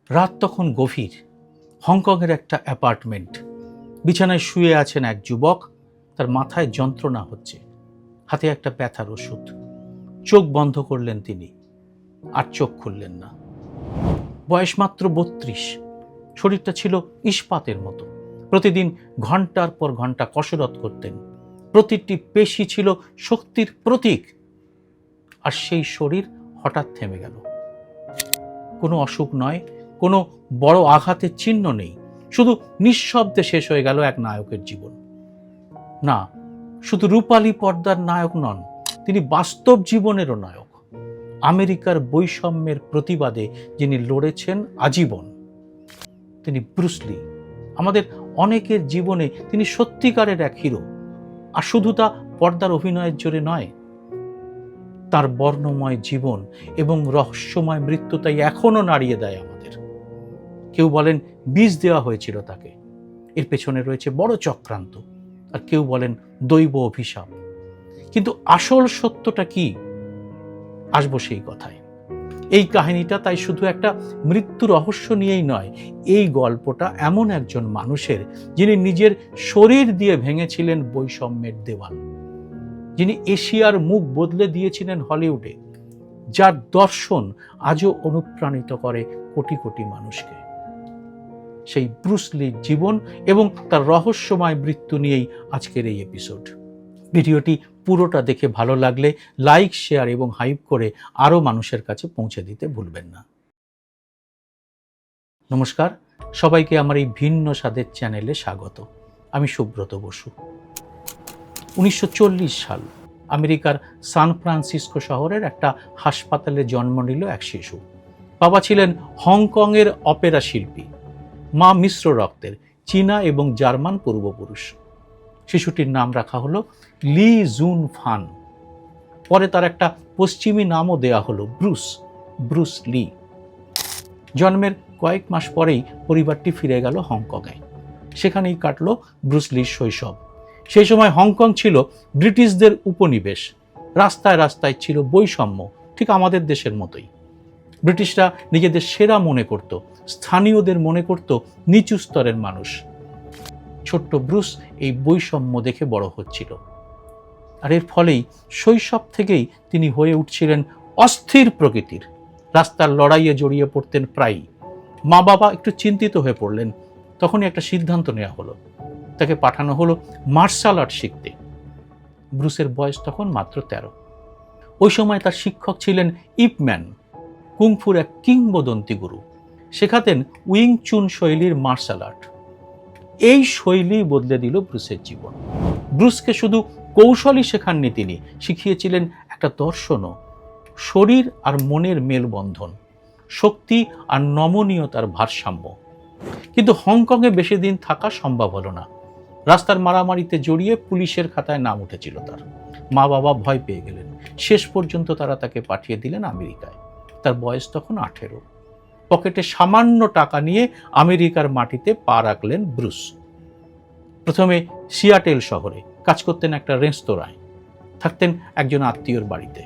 রাত তখন গভীর। হংকংয়ের একটা অ্যাপার্টমেন্ট। বিছানায় শুয়ে আছেন এক যুবক। তার মাথায় যন্ত্রণা হচ্ছে, হাতে একটা ব্যথার ওষুধ। চোখ বন্ধ করলেন তিনি, আর চোখ খুললেন না। বয়স মাত্র 32। শরীরটা ছিল ইস্পাতের মতো। প্রতিদিন ঘন্টার পর ঘন্টা কসরত করতেন। প্রতিটি পেশি ছিল শক্তির প্রতীক। আর সেই শরীর হঠাৎ থেমে গেল। কোনো অসুখ নয়, কোনো বড় আঘাতের চিহ্ন নেই, শুধু নিঃশব্দে শেষ হয়ে গেল এক নায়কের জীবন। না, শুধু রূপালী পর্দার নায়ক নন, তিনি বাস্তব জীবনেরও নায়ক। আমেরিকার বৈষম্যের প্রতিবাদে যিনি লড়েছেন আজীবন, তিনি ব্রুস লি। আমাদের অনেকের জীবনে তিনি সত্যিকারের এক হিরো। আর শুধু তা পর্দার অভিনয়ের জোরে নয়, তার বর্ণময় জীবন এবং রহস্যময় মৃত্যু তাই এখনো নাড়িয়ে দেয় আমাদের। কেউ বলেন বিষ দেওয়া হয়েছিল তাকে, এর পেছনে রয়েছে বড় চক্রান্ত। আর কেউ বলেন দৈব অভিশাপ। কিন্তু আসল সত্যটা কি? আসবো সেই কথায়। এই কাহিনীটা তাই শুধু একটা মৃত্যু রহস্য নিয়েই নয়, এই গল্পটা এমন একজন মানুষের যিনি নিজের শরীর দিয়ে ভেঙেছিলেন বৈষম্যের দেওয়াল, যিনি এশিয়ার মুখ বদলে দিয়েছিলেন হলিউডে, যার দর্শন আজও অনুপ্রাণিত করে কোটি কোটি মানুষকে। সেই ব্রুস লির জীবন এবং তার রহস্যময় মৃত্যু নিয়েই আজকের এই এপিসোড। ভিডিওটি পুরোটা দেখে ভালো লাগলে লাইক, শেয়ার এবং হাইপ করে আরও মানুষের কাছে পৌঁছে দিতে ভুলবেন না। নমস্কার, সবাইকে আমার এই ভিন্ন স্বাদের চ্যানেলে স্বাগত। আমি সুব্রত বসু। 1940 সাল, আমেরিকার সান ফ্রান্সিসকো শহরের একটা হাসপাতালে জন্ম নিল এক শিশু। বাবা ছিলেন হংকংয়ের অপেরা শিল্পী, মা মিশ্র রক্তের চীনা এবং জার্মান পূর্বপুরুষ। শিশুটির নাম রাখা হলো লি জুন ফান। পরে তার একটা পশ্চিমী নামও দেয়া হলো ব্রুস লি। জন্মের কয়েক মাস পরেই পরিবারটি ফিরে গেল হংকংয়ে। সেখানেই কাটলো ব্রুস লির শৈশব। সেই সময় হংকং ছিল ব্রিটিশদের উপনিবেশ। রাস্তায় রাস্তায় ছিল বৈষম্য, ঠিক আমাদের দেশের মতোই। ব্রিটিশরা নিজেদের সেরা মনে করত, স্থানীয়দের মনে করত নিচু স্তরের মানুষ। ছোট্ট ব্রুস এই বৈষম্য দেখে বড় হচ্ছিল। আর এর ফলেই শৈশব থেকেই তিনি হয়ে উঠছিলেন অস্থির প্রকৃতির। রাস্তার লড়াইয়ে জড়িয়ে পড়তেন প্রায়ই। মা বাবা একটু চিন্তিত হয়ে পড়লেন। তখনই একটা সিদ্ধান্ত নেওয়া হলো, তাকে পাঠানো হলো মার্শাল আর্ট শিখতে। ব্রুসের বয়স তখন মাত্র 13। ওই সময় তার শিক্ষক ছিলেন ইপ ম্যান, কুংফুর এক কিংবদন্তি গুরু। শেখাতেন উইং চুন শৈলীর মার্শাল আর্ট। এই শৈলী বদলে দিল ব্রুসের জীবন। ব্রুসকে শুধু কৌশলই শেখাননি, তিনি শিখিয়েছিলেন একটা দর্শনও, শরীর আর মনের মেলবন্ধন, শক্তি আর নমনীয়তার ভারসাম্য। কিন্তু হংকংয়ে বেশি দিন থাকা সম্ভব হলো না। রাস্তার মারামারিতে জড়িয়ে পুলিশের খাতায় নাম উঠেছিল তার। মা বাবা ভয় পেয়ে গেলেন। শেষ পর্যন্ত তারা তাকে পাঠিয়ে দিলেন আমেরিকায়। তার বয়স তখন 18। পকেটে সামান্য টাকা নিয়ে আমেরিকার মাটিতে পা রাখলেন ব্রুস। প্রথমে সিয়াটেল শহরে কাজ করতেন একটা রেস্তোরাঁয়, থাকতেন একজন আত্মীয়র বাড়িতে।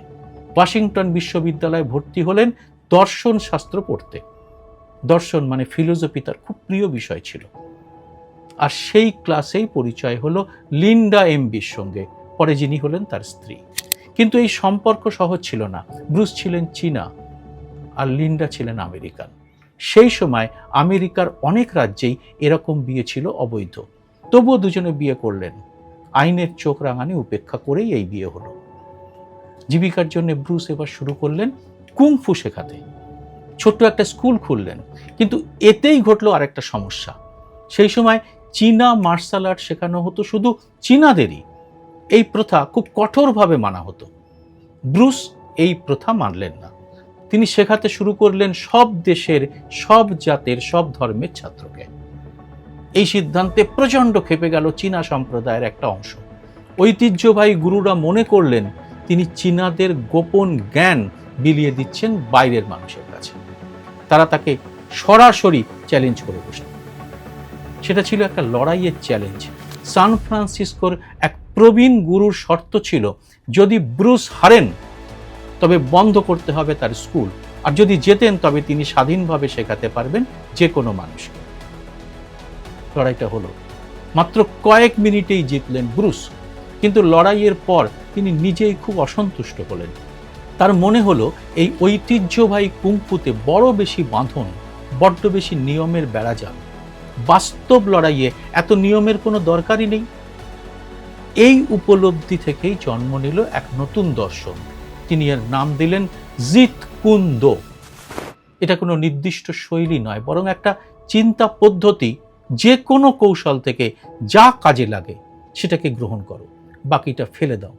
ওয়াশিংটন বিশ্ববিদ্যালয়ে ভর্তি হলেন দর্শন শাস্ত্র পড়তে। দর্শন মানে ফিলোসফি তার খুব প্রিয় বিষয় ছিল। আর সেই ক্লাসেই পরিচয় হলো লিন্ডা এমবির সঙ্গে, পরে যিনি হলেন তার স্ত্রী। কিন্তু এই সম্পর্ক সহজ ছিল না। ব্রুস ছিলেন চীনা আর লিন্ডা ছিলেন আমেরিকান। সেই সময় আমেরিকার অনেক রাজ্যেই এরকম বিয়ে ছিল অবৈধ। তবুও দুজনে বিয়ে করলেন। আইনের চোখ রাঙানি উপেক্ষা করেই এই বিয়ে হলো। জীবিকার জন্য ব্রুস এবার শুরু করলেন কুংফু শেখাতে। ছোট্ট একটা স্কুল খুললেন। কিন্তু এতেই ঘটল আরেকটা সমস্যা। সেই সময় চীনা মার্শাল আর্ট শেখানো হতো শুধু চীনাদেরই। এই প্রথা খুব কঠোরভাবে মানা হতো। ব্রুস এই প্রথা মানলেন না। তিনি শেখাতে শুরু করলেন সব দেশের, সব জাতের, সব ধর্মের ছাত্রকে। এই সিদ্ধান্তে প্রচণ্ড ক্ষেপে গেল চীনা সম্প্রদায়ের একটা অংশ। ঐতিহ্যবাহী গুরুরা মনে করলেন তিনি চীনাদের গোপন জ্ঞান বিলিয়ে দিচ্ছেন বাইরের মানুষের কাছে। তারা তাকে সরাসরি চ্যালেঞ্জ করে বসলেন। সেটা ছিল একটা লড়াইয়ের চ্যালেঞ্জ। সান ফ্রান্সিসকোর এক প্রবীণ গুরুর শর্ত ছিল, যদি ব্রুস হারেন তবে বন্ধ করতে হবে তার স্কুল আর যদি যেতেন তবে তিনি স্বাধীনভাবে শেখাতে পারবেন যে কোনো মানুষকে। লড়াইটা হলো, মাত্র কয়েক মিনিটেই জিতলেন ব্রুস, কিন্তু লড়াইয়ের পর তিনি নিজেই খুব অসন্তুষ্ট হলেন। তার মনে হলো এই ঐতিহ্যবাহী কুংফুতে বড় বেশি বাঁধন, বড্ড বেশি নিয়মের বেড়াজাল। বাস্তব লড়াইয়ে এত নিয়মের কোনো দরকারই নেই। এই উপলব্ধি থেকেই জন্ম নিল এক নতুন দর্শন। তিনি এর নাম দিলেন জিত কুন দো। এটা কোনো নির্দিষ্ট শৈলী নয়, বরং একটা চিন্তা পদ্ধতি। যে কোনো কৌশল থেকে যা কাজে লাগে সেটাকে গ্রহণ করো, বাকিটা ফেলে দাও।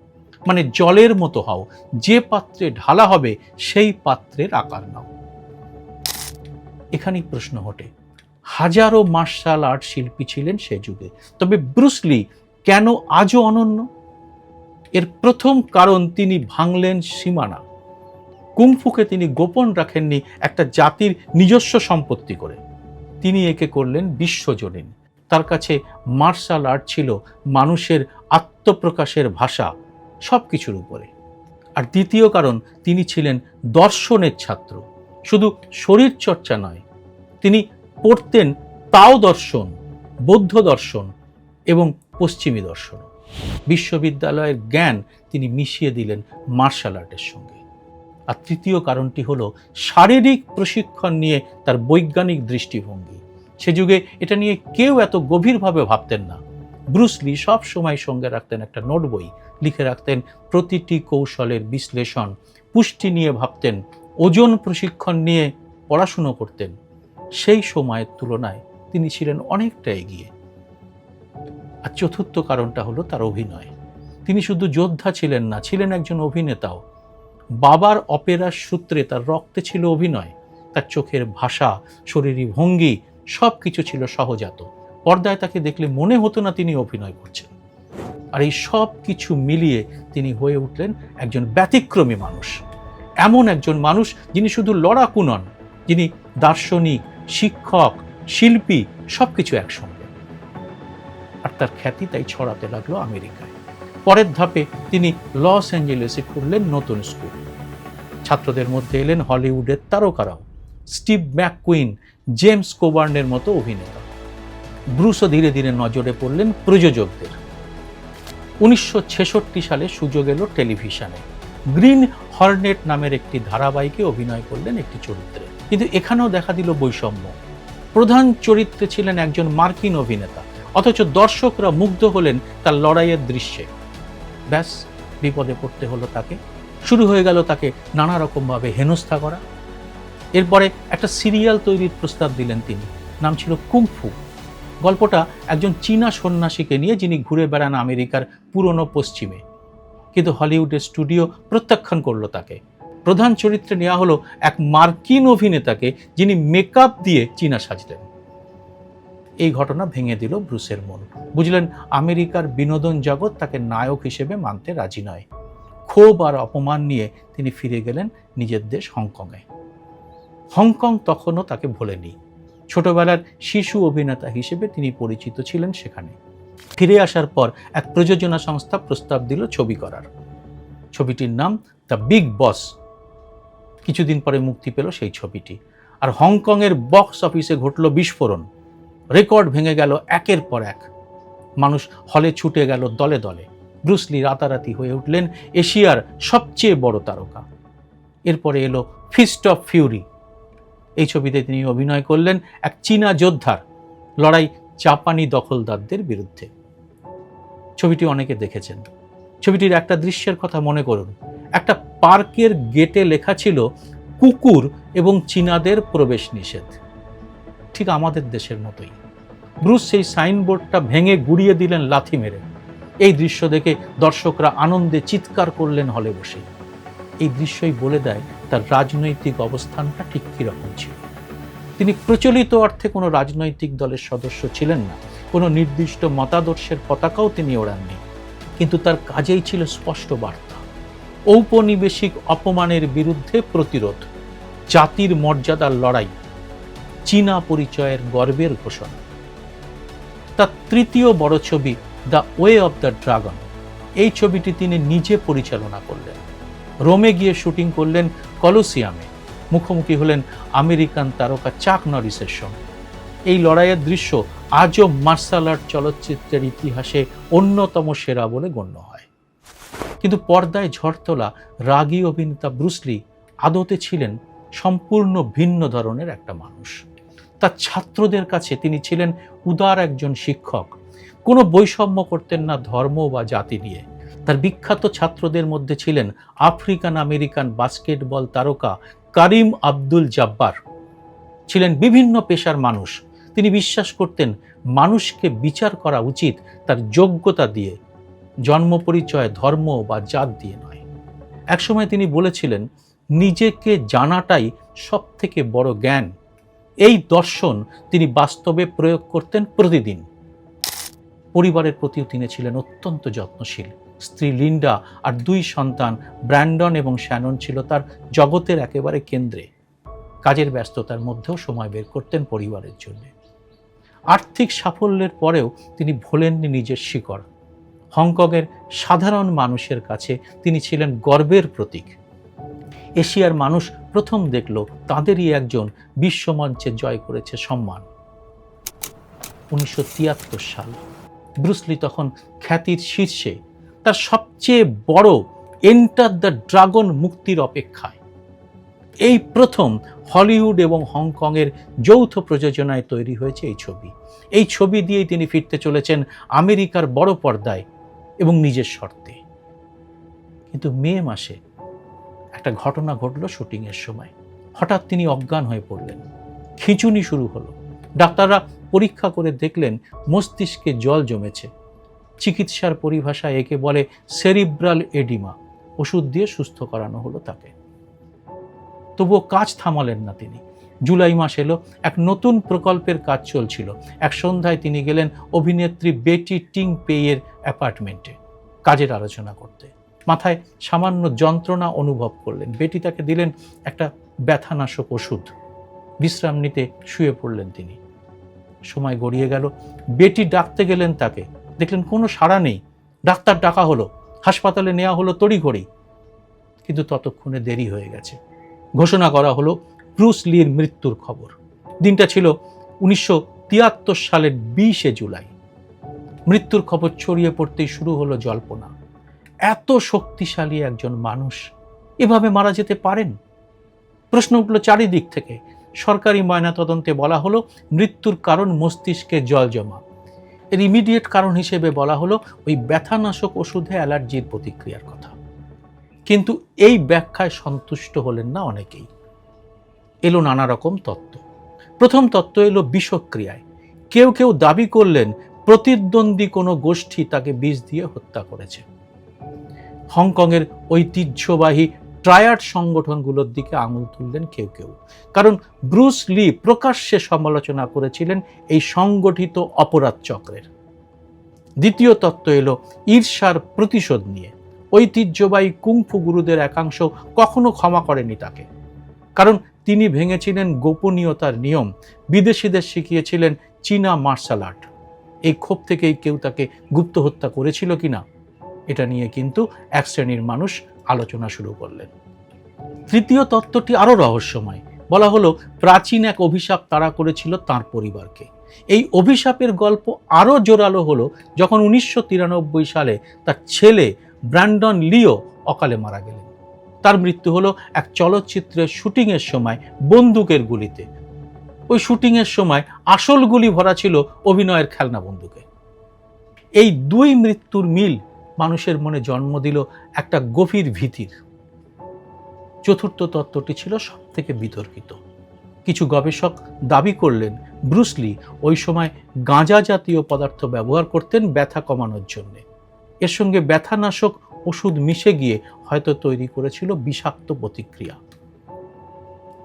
মানে জলের মতো হও, যে পাত্রে ঢালা হবে সেই পাত্রের আকার নাও। এখানেই প্রশ্ন ওঠে, হাজারো মার্শাল আর্ট শিল্পী ছিলেন সে যুগে, তবে ব্রুস লি কেন আজও অনন্য? এর প্রথম কারণ, তিনি ভাঙলেন সীমানা। কুংফুকে তিনি গোপন রাখেননি একটা জাতির নিজস্ব সম্পত্তি করে, তিনি একে করলেন বিশ্বজনীন। তার কাছে মার্শাল আর্ট ছিল মানুষের আত্মপ্রকাশের ভাষা, সব কিছুর উপরে। আর দ্বিতীয় কারণ, তিনি ছিলেন দর্শনের ছাত্র। শুধু শরীর চর্চা নয়, তিনি পড়তেন তাও দর্শন, বৌদ্ধ দর্শন এবং পশ্চিমী দর্শন। বিশ্ববিদ্যালয়ের জ্ঞান তিনি মিশিয়ে দিলেন মার্শাল আর্টের সঙ্গে। আর তৃতীয় কারণটি হলো শারীরিক প্রশিক্ষণ নিয়ে তার বৈজ্ঞানিক দৃষ্টিভঙ্গি। সে যুগে এটা নিয়ে কেউ এত গভীরভাবে ভাবতেন না। ব্রুস লি সব সময় সঙ্গে রাখতেন একটা নোট বই, লিখে রাখতেন প্রতিটি কৌশলের বিশ্লেষণ, পুষ্টি নিয়ে ভাবতেন, ওজন প্রশিক্ষণ নিয়ে পড়াশুনো করতেন। সেই সময়ের তুলনায় তিনি ছিলেন অনেকটা এগিয়ে। আর চতুর্থ কারণটা হলো তার অভিনয়। তিনি শুধু যোদ্ধা ছিলেন না, ছিলেন একজন অভিনেতাও। বাবার অপেরার সূত্রে তার রক্তে ছিল অভিনয়। তার চোখের ভাষা, শরীরী ভঙ্গি সব কিছু ছিল সহজাত। পর্দায় তাকে দেখলে মনে হতো না তিনি অভিনয় করছেন। আর এই সব কিছু মিলিয়ে তিনি হয়ে উঠলেন একজন ব্যতিক্রমী মানুষ। এমন একজন মানুষ যিনি শুধু লড়াকু নন, যিনি দার্শনিক, শিক্ষক, শিল্পী, সব কিছু একসঙ্গে। আর তার খ্যাতি তাই ছড়াতে লাগলো আমেরিকায়। পরের ধাপে তিনি লস অ্যাঞ্জেলেসে খুললেন নতুন স্কুল। ছাত্রদের মধ্যে এলেন হলিউডের তারকারাও, স্টিভ ম্যাককুইন, জেমস কোবার্নের মতো অভিনেতা। ব্রুসও ধীরে ধীরে নজরে পড়লেন প্রযোজকদের। 1966 সালে সুযোগ এলো টেলিভিশনে। গ্রিন হর্নেট নামের একটি ধারাবাহিকে অভিনয় করলেন একটি চরিত্রে। কিন্তু এখানেও দেখা দিল বৈষম্য। প্রধান চরিত্রে ছিলেন একজন মার্কিন অভিনেতা, অথচ দর্শকরা মুগ্ধ হলেন তার লড়াইয়ের দৃশ্যে। ব্যাস, বিপদে পড়তে হলো তাকে। শুরু হয়ে গেল তাকে নানা রকমভাবে হেনস্থা করা। এরপরে একটা সিরিয়াল তৈরির প্রস্তাব দিলেন তিনি, নাম ছিল কুংফু। গল্পটা একজন চীনা সন্ন্যাসীকে নিয়ে, যিনি ঘুরে বেড়ান আমেরিকার পুরনো পশ্চিমে। কিন্তু হলিউডের স্টুডিও প্রত্যাখ্যান করলো তাকে। প্রধান চরিত্রে নেওয়া হলো এক মার্কিন অভিনেতাকে, যিনি মেকআপ দিয়ে চীনা সাজলেন। এই ঘটনা ভেঙে দিল ব্রুসের মন। বুঝলেন, আমেরিকার বিনোদন জগৎ তাকে নায়ক হিসেবে মানতে রাজি নয়। ক্ষোভ আর অপমান নিয়ে তিনি ফিরে গেলেন নিজের দেশ হংকংয়ে। হংকং তখনও তাকে ভোলেনি। ছোটবেলার শিশু অভিনেতা হিসেবে তিনি পরিচিত ছিলেন সেখানে। ফিরে আসার পর এক প্রযোজনা সংস্থা প্রস্তাব দিল ছবি করার। ছবিটির নাম দ্য বিগ বস। কিছুদিন পরে মুক্তি পেল সেই ছবিটি। আর হংকংয়ের বক্স অফিসে ঘটল বিস্ফোরণ। রেকর্ড ভেঙে গেল একের পর এক। মানুষ হলে ছুটে গেল দলে দলে। ব্রুস লি রাতারাতি হয়ে উঠলেন এশিয়ার সবচেয়ে বড় তারকা। এরপরে এলো ফিস্ট অফ ফিউরি। এই ছবিতে তিনি অভিনয় করলেন এক চীনা যোদ্ধার লড়াই জাপানি দখলদারদের বিরুদ্ধে। ছবিটি অনেকে দেখেছেন। ছবিটির একটা দৃশ্যের কথা মনে করুন। একটা পার্কের গেটে লেখা ছিল কুকুর এবং চীনাদের প্রবেশ নিষেধ। ঠিক আমাদের দেশের মতোই। ব্রুস সেই সাইনবোর্ডটা ভেঙে গুড়িয়ে দিলেন লাথি মেরে। এই দৃশ্য দেখে দর্শকরা আনন্দে চিৎকার করলেন হলে বসে। এই দৃশ্যই বলে দেয় তার রাজনৈতিক অবস্থানটা ঠিক কীরকম ছিল। তিনি প্রচলিত অর্থে কোনো রাজনৈতিক দলের সদস্য ছিলেন না, কোনো নির্দিষ্ট মতাদর্শের পতাকাও তিনি ওড়াননি। কিন্তু তার কাজেই ছিল স্পষ্ট বার্তা: ঔপনিবেশিক অপমানের বিরুদ্ধে প্রতিরোধ, জাতির মর্যাদার লড়াই, চীনা পরিচয়ের গর্বের ঘোষণা। তার তৃতীয় বড় ছবি the way of the dragon, এই ছবিটি তিনি নিজে পরিচালনা করলেন। রোমে গিয়ে শুটিং করলেন কলোসিয়ামে। মুখোমুখি হলেন আমেরিকান তারকা চাক নরিসের সঙ্গে। এই লড়াইয়ের দৃশ্য আজও মার্শাল আর্ট চলচ্চিত্রের ইতিহাসে অন্যতম সেরা বলে গণ্য হয়। কিন্তু পর্দায় ঝড় তোলা রাগী অভিনেতা ব্রুস লি আদতে ছিলেন সম্পূর্ণ ভিন্ন ধরনের একটা মানুষ। তার ছাত্রদের কাছে তিনি ছিলেন উদার একজন শিক্ষক, কোনো বৈষম্য করতেন না ধর্ম বা জাতি নিয়ে। তার বিখ্যাত ছাত্রদের মধ্যে ছিলেন আফ্রিকান আমেরিকান বাস্কেটবল তারকা কারিম আব্দুল জাব্বার, ছিলেন বিভিন্ন পেশার মানুষ। তিনি বিশ্বাস করতেন মানুষকে বিচার করা উচিত তার যোগ্যতা দিয়ে, জন্ম পরিচয়, ধর্ম বা জাত দিয়ে নয়। একসময় তিনি বলেছিলেন, নিজেকে জানাটাই সব থেকে বড় জ্ঞান। এই দর্শন তিনি বাস্তবে প্রয়োগ করতেন প্রতিদিন। পরিবারের প্রতিও তিনি ছিলেন অত্যন্ত যত্নশীল। স্ত্রী লিন্ডা আর 2 সন্তান ব্র্যান্ডন এবং শ্যানন ছিল তার জগতের একেবারে কেন্দ্রে। কাজের ব্যস্ততার মধ্যেও সময় বের করতেন পরিবারের জন্য। আর্থিক সাফল্যের পরেও তিনি ভোলেননি নিজের শিকড়। হংকংয়ের সাধারণ মানুষের কাছে তিনি ছিলেন গর্বের প্রতীক। এশিয়ার মানুষ প্রথম দেখল তাঁদেরই একজন বিশ্বমঞ্চে জয় করেছে সম্মান। 1973 সাল। ব্রুস লি তখন খ্যাতির শীর্ষে, তার সবচেয়ে বড় এন্টার দ্য ড্রাগন মুক্তির অপেক্ষায়। এই প্রথম হলিউড এবং হংকংয়ের যৌথ প্রযোজনায় তৈরি হয়েছে এই ছবি। এই ছবি দিয়েই তিনি ফিরতে চলেছেন আমেরিকার বড় পর্দায় এবং নিজের শর্তে। কিন্তু মে মাসে একটা ঘটনা ঘটল শুটিংয়ের সময়। হঠাৎ তিনি অজ্ঞান হয়ে পড়লেন, খিঁচুনি শুরু হলো। ডাক্তাররা পরীক্ষা করে দেখলেন মস্তিষ্কে জল জমেছে। চিকিৎসার পরিভাষায় একে বলে সেরিব্রাল এডিমা। ওষুধ দিয়ে সুস্থ করানো হলো তাকে। তবুও কাজ থামালেন না তিনি। জুলাই মাস এলো, এক নতুন প্রকল্পের কাজ চলছিল। এক সন্ধ্যায় তিনি গেলেন অভিনেত্রী বেটি টিং পেয়ের অ্যাপার্টমেন্টে কাজের আলোচনা করতে। মাথায় সামান্য যন্ত্রণা অনুভব করলেন। বেটি তাকে দিলেন একটা ব্যথানাশক ওষুধ। বিশ্রাম নিতে শুয়ে পড়লেন তিনি। সময় গড়িয়ে গেল। বেটি ডাকতে গেলেন তাকে, দেখলেন কোনো সাড়া নেই। ডাক্তার ডাকা হলো, হাসপাতালে নেওয়া হলো তড়িঘড়ি। কিন্তু ততক্ষণে দেরি হয়ে গেছে। ঘোষণা করা হলো ব্রুস লির মৃত্যুর খবর। দিনটা ছিল 1973 সালের 20 জুলাই। মৃত্যুর খবর ছড়িয়ে পড়তেই শুরু হলো জল্পনা। এত শক্তিশালী একজন মানুষ এভাবে মারা যেতে পারেন? প্রশ্ন উঠল চারিদিক থেকে। সরকারি ময়নাতদন্তে বলা হলো মৃত্যুর কারণ মস্তিষ্কে জল জমা। এর ইমিডিয়েট কারণ হিসেবে বলা হলো ওই ব্যথানাশক ওষুধে অ্যালার্জির প্রতিক্রিয়ার কথা। কিন্তু এই ব্যাখ্যায় সন্তুষ্ট হলেন না অনেকেই। এলো নানা রকম তত্ত্ব। প্রথম তত্ত্ব এলো বিষক্রিয়ায়। কেউ কেউ দাবি করলেন প্রতিদ্বন্দ্বী কোনো গোষ্ঠী তাকে বিষ দিয়ে হত্যা করেছে। হংকংয়ের ঐতিহ্যবাহী ট্রায়াড সংগঠনগুলোর দিকে আঙুল তুললেন কেউ কেউ। কারণ ব্রুস লি প্রকাশ্যে সমালোচনা করেছিলেন এই সংগঠিত অপরাধ চক্রের। দ্বিতীয় তত্ত্ব এলো ঈর্ষার প্রতিশোধ নিয়ে। ঐতিহ্যবাহী কুংফু গুরুদের একাংশ কখনো ক্ষমা করেনি তাকে, কারণ তিনি ভেঙেছিলেন গোপনীয়তার নিয়ম, বিদেশিদের শিখিয়েছিলেন চীনা মার্শাল আর্ট। এই ক্ষোভ থেকেই কেউ তাকে গুপ্ত হত্যা করেছিল কিনা এটা নিয়ে কিন্তু এক শ্রেণীর মানুষ আলোচনা শুরু করলেন। তৃতীয় তত্ত্বটি আরও রহস্যময়। বলা হলো প্রাচীন এক অভিশাপ তাড়া করেছিল তাঁর পরিবারকে। এই অভিশাপের গল্প আরও জোরালো হলো যখন 1993 সালে তার ছেলে ব্র্যান্ডন লিও অকালে মারা গেলেন। তার মৃত্যু হলো এক চলচ্চিত্রের শুটিংয়ের সময় বন্দুকের গুলিতে। ওই শুটিংয়ের সময় আসল গুলি ভরা ছিল অভিনয়ের খেলনা বন্দুকে। এই 2 মৃত্যুর মিল মানুষের মনে জন্ম দিল একটা গভীর ভীতির। চতুর্থ তত্ত্বটি ছিল সবথেকে বিতর্কিত। কিছু গবেষক দাবি করলেন ব্রুস লি ওই সময় গাঁজা জাতীয় পদার্থ ব্যবহার করতেন ব্যথা কমানোর জন্য। এর সঙ্গে ব্যথানাশক ওষুধ মিশে গিয়ে হয়তো তৈরি করেছিল বিষাক্ত প্রতিক্রিয়া।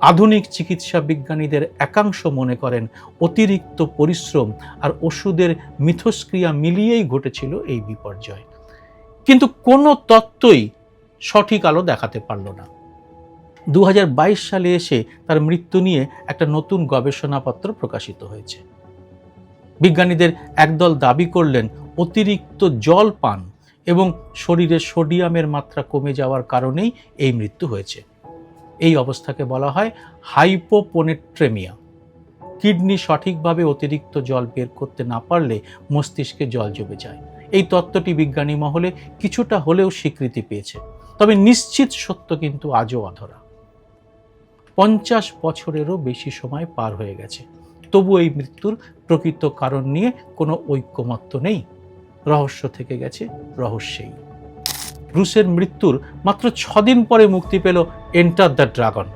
আধুনিক চিকিৎসা বিজ্ঞানীদের একাংশ মনে করেন অতিরিক্ত পরিশ্রম আর ওষুধের মিথস্ক্রিয়া মিলিয়েই ঘটেছিল এই বিপর্যয়। কিন্তু কোনো তত্ত্বই সঠিক আলো দেখাতে পারল না। 2022 সালে এসে তার মৃত্যু নিয়ে একটা নতুন গবেষণাপত্র প্রকাশিত হয়েছে। বিজ্ঞানীদের একদল দাবি করলেন অতিরিক্ত জল পান এবং শরীরে সোডিয়ামের মাত্রা কমে যাওয়ার কারণেই এই মৃত্যু হয়েছে। এই অবস্থাকে বলা হয় হাইপোপোনেট্রেমিয়া। কিডনি সঠিকভাবে অতিরিক্ত জল বের করতে না পারলে মস্তিষ্কে জল জমে যায়। এই তত্ত্বটি বিজ্ঞানী মহলে কিছুটা হলেও স্বীকৃতি পেয়েছে, তবে নিশ্চিত সত্য কিন্তু আজও অধরা। 50 বছরেরও বেশি সময় পার হয়ে গেছে, তবু এই মৃত্যুর প্রকৃত কারণ নিয়ে কোনো ঐকমত্য নেই। রহস্য থেকে গেছে রহস্যেই। ব্রুসের মৃত্যুর মাত্র 6 দিন পরে মুক্তি পেল এন্টার দ্য ড্রাগন।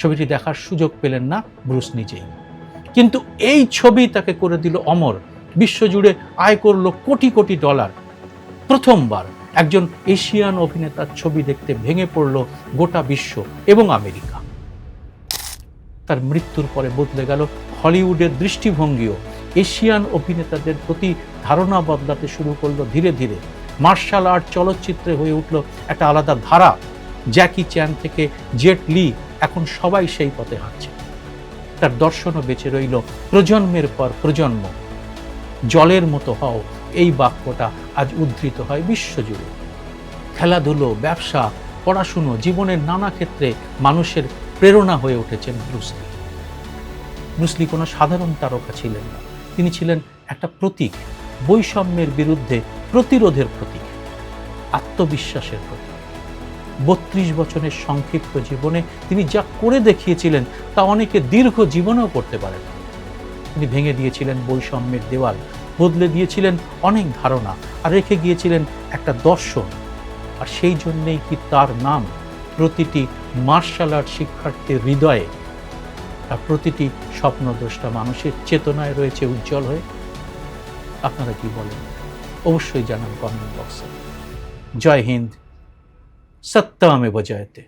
ছবিটি দেখার সুযোগ পেলেন না ব্রুস নিজেই, কিন্তু এই ছবি তাকে করে দিল অমর। বিশ্বজুড়ে আয় করলো কোটি কোটি ডলার। প্রথমবার একজন এশিয়ান অভিনেতার ছবি দেখতে ভেঙে পড়ল গোটা বিশ্ব এবং আমেরিকা। তার মৃত্যুর পরে বদলে গেল হলিউডের দৃষ্টিভঙ্গিও। এশিয়ান অভিনেতাদের প্রতি ধারণা বদলাতে শুরু করলো ধীরে ধীরে। মার্শাল আর্ট চলচ্চিত্রে হয়ে উঠল একটা আলাদা ধারা। জ্যাকি চ্যান থেকে জেট লি, এখন সবাই সেই পথে হাঁটছে। তার দর্শনও বেঁচে রইল প্রজন্মের পর প্রজন্ম। জলের মতো হও, এই বাক্যটা আজ উদ্ধৃত হয় বিশ্বজুড়ে। খেলাধুলো, ব্যবসা, পড়াশুনো, জীবনের নানা ক্ষেত্রে মানুষের প্রেরণা হয়ে উঠেছেন ব্রুস লি। ব্রুস লি কোনো সাধারণ তারকা ছিলেন না, তিনি ছিলেন একটা প্রতীক, বৈষম্যের বিরুদ্ধে প্রতিরোধের প্রতীক, আত্মবিশ্বাসের প্রতীক। 32 বছরের সংক্ষিপ্ত জীবনে তিনি যা করে দেখিয়েছিলেন তা অনেকে দীর্ঘ জীবনেও করতে পারেন। তিনি ভেঙে দিয়েছিলেন বৈষম্যের দেওয়াল, বদলে দিয়েছিলেন অনেক ধারণা, আর রেখে গিয়েছিলেন একটা দর্শন। আর সেই জন্যেই কি তার নাম প্রতিটি মার্শাল আর্ট শিক্ষার্থীর হৃদয়ে আর প্রতিটি স্বপ্নদ্রষ্টা মানুষের চেতনায় রয়েছে উজ্জ্বল হয়ে। আপনারা কি বলেন অবশ্যই জানান কমেন্ট বক্সে। জয় হিন্দ, সত্যমেব জয়তে।